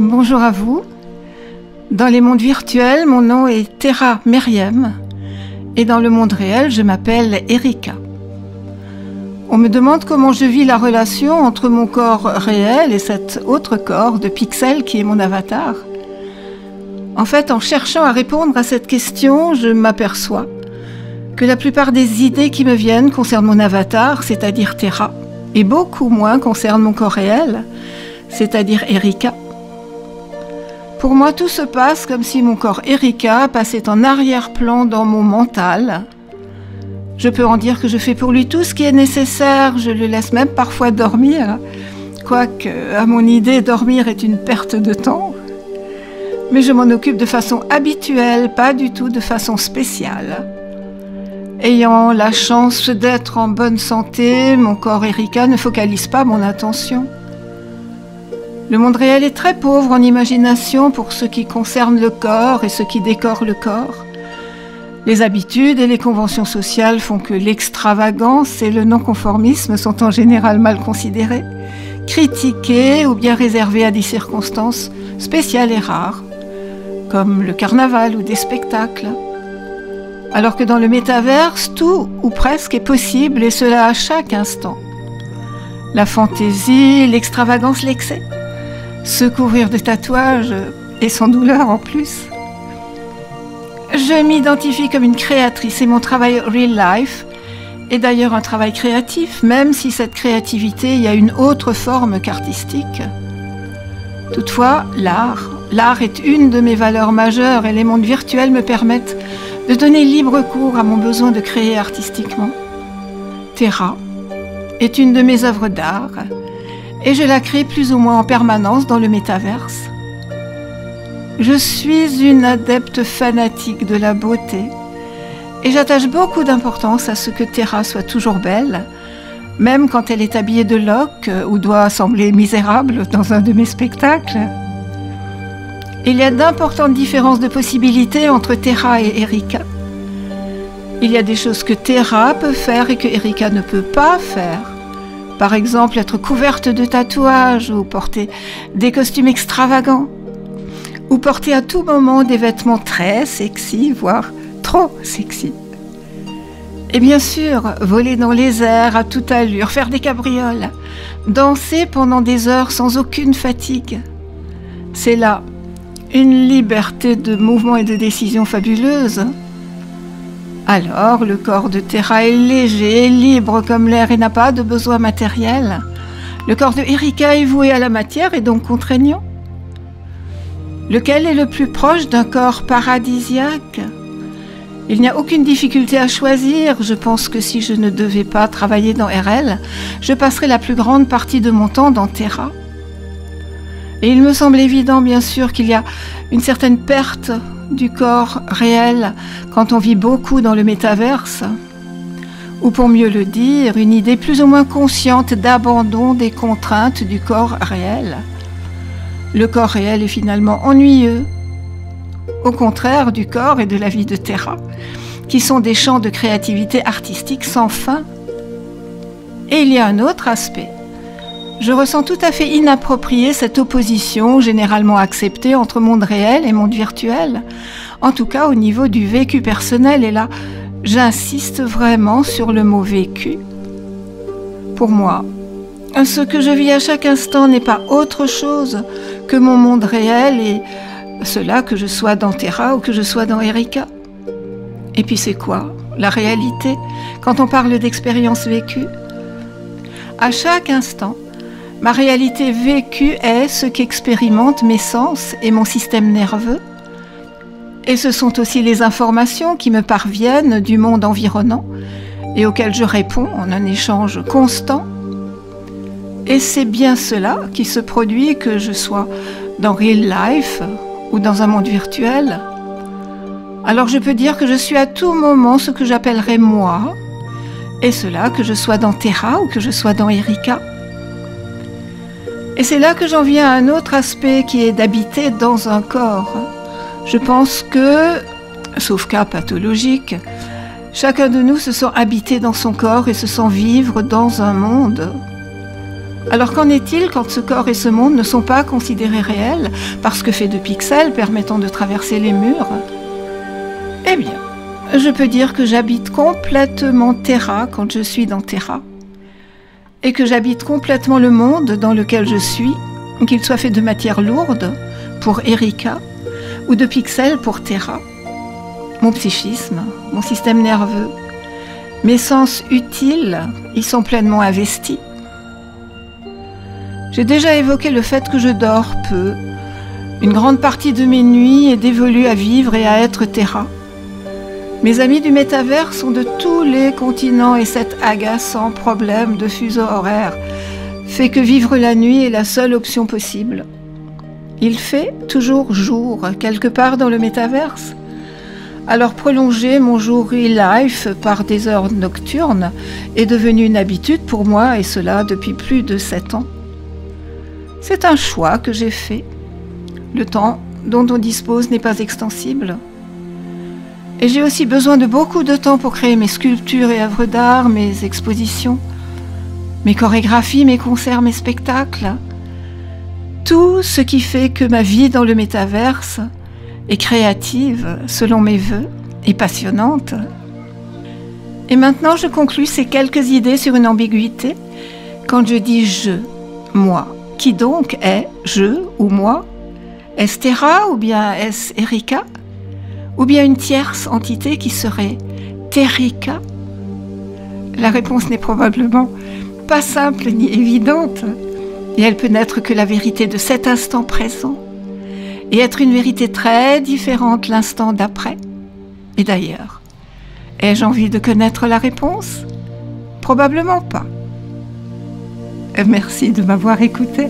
Bonjour à vous. Dans les mondes virtuels, mon nom est Terra Meriem et dans le monde réel, je m'appelle Erika. On me demande comment je vis la relation entre mon corps réel et cet autre corps de pixels qui est mon avatar. En fait, en cherchant à répondre à cette question, je m'aperçois que la plupart des idées qui me viennent concernent mon avatar, c'est-à-dire Terra, et beaucoup moins concernent mon corps réel, c'est-à-dire Erika. Pour moi, tout se passe comme si mon corps Erika passait en arrière-plan dans mon mental. Je peux en dire que je fais pour lui tout ce qui est nécessaire, je le laisse même parfois dormir, quoique, à mon idée, dormir est une perte de temps. Mais je m'en occupe de façon habituelle, pas du tout de façon spéciale. Ayant la chance d'être en bonne santé, mon corps Erika ne focalise pas mon attention. Le monde réel est très pauvre en imagination pour ce qui concerne le corps et ce qui décore le corps. Les habitudes et les conventions sociales font que l'extravagance et le non-conformisme sont en général mal considérés, critiqués ou bien réservés à des circonstances spéciales et rares, comme le carnaval ou des spectacles. Alors que dans le métaverse, tout ou presque est possible et cela à chaque instant. La fantaisie, l'extravagance, l'excès. Se couvrir de tatouages et sans douleur en plus. Je m'identifie comme une créatrice et mon travail real life est d'ailleurs un travail créatif, même si cette créativité y a une autre forme qu'artistique. Toutefois, l'art est une de mes valeurs majeures et les mondes virtuels me permettent de donner libre cours à mon besoin de créer artistiquement. Terra est une de mes œuvres d'art et je la crée plus ou moins en permanence dans le métaverse. Je suis une adepte fanatique de la beauté et j'attache beaucoup d'importance à ce que Terra soit toujours belle, même quand elle est habillée de loques ou doit sembler misérable dans un de mes spectacles. Il y a d'importantes différences de possibilités entre Terra et Erika. Il y a des choses que Terra peut faire et que Erika ne peut pas faire. Par exemple, être couverte de tatouages ou porter des costumes extravagants. Ou porter à tout moment des vêtements très sexy, voire trop sexy. Et bien sûr, voler dans les airs à toute allure, faire des cabrioles, danser pendant des heures sans aucune fatigue. C'est là une liberté de mouvement et de décision fabuleuse. Alors, le corps de Terra est léger, libre comme l'air et n'a pas de besoin matériel. Le corps de Erika est voué à la matière et donc contraignant. Lequel est le plus proche d'un corps paradisiaque? Il n'y a aucune difficulté à choisir. Je pense que si je ne devais pas travailler dans RL, je passerais la plus grande partie de mon temps dans Terra. Et il me semble évident, bien sûr, qu'il y a une certaine perte du corps réel quand on vit beaucoup dans le métaverse, ou pour mieux le dire, une idée plus ou moins consciente d'abandon des contraintes du corps réel. Le corps réel est finalement ennuyeux, au contraire du corps et de la vie de Terra, qui sont des champs de créativité artistique sans fin. Et il y a un autre aspect. Je ressens tout à fait inappropriée cette opposition généralement acceptée entre monde réel et monde virtuel, en tout cas au niveau du vécu personnel, et là, j'insiste vraiment sur le mot vécu. Pour moi, ce que je vis à chaque instant n'est pas autre chose que mon monde réel et cela que je sois dans Terra ou que je sois dans Erika. Et puis c'est quoi, la réalité, quand on parle d'expérience vécue? À chaque instant, ma réalité vécue est ce qu'expérimentent mes sens et mon système nerveux. Et ce sont aussi les informations qui me parviennent du monde environnant et auxquelles je réponds en un échange constant. Et c'est bien cela qui se produit que je sois dans real life ou dans un monde virtuel. Alors je peux dire que je suis à tout moment ce que j'appellerais moi, et cela que je sois dans Terra ou que je sois dans Erika. Et c'est là que j'en viens à un autre aspect qui est d'habiter dans un corps. Je pense que, sauf cas pathologique, chacun de nous se sent habité dans son corps et se sent vivre dans un monde. Alors qu'en est-il quand ce corps et ce monde ne sont pas considérés réels parce que faits de pixels permettant de traverser les murs? Eh bien, je peux dire que j'habite complètement Terra quand je suis dans Terra, et que j'habite complètement le monde dans lequel je suis, qu'il soit fait de matière lourde pour Erika ou de pixels pour Terra. Mon psychisme, mon système nerveux, mes sens utiles y sont pleinement investis. J'ai déjà évoqué le fait que je dors peu. Une grande partie de mes nuits est dévolue à vivre et à être Terra. Mes amis du métavers sont de tous les continents et cet agaçant problème de fuseau horaire fait que vivre la nuit est la seule option possible. Il fait toujours jour, quelque part dans le métaverse. Alors prolonger mon jour real life par des heures nocturnes est devenu une habitude pour moi, et cela depuis plus de 7 ans. C'est un choix que j'ai fait. Le temps dont on dispose n'est pas extensible. Et j'ai aussi besoin de beaucoup de temps pour créer mes sculptures et œuvres d'art, mes expositions, mes chorégraphies, mes concerts, mes spectacles. Tout ce qui fait que ma vie dans le métaverse est créative, selon mes vœux, et passionnante. Et maintenant, je conclus ces quelques idées sur une ambiguïté. Quand je dis « je », moi, qui donc est « je » ou « moi » ? Est-ce Terra ou bien est-ce Erika ? Ou bien une tierce entité qui serait Terrika? La réponse n'est probablement pas simple ni évidente, et elle peut n'être que la vérité de cet instant présent, et être une vérité très différente l'instant d'après. Et d'ailleurs, ai-je envie de connaître la réponse? Probablement pas. Merci de m'avoir écouté.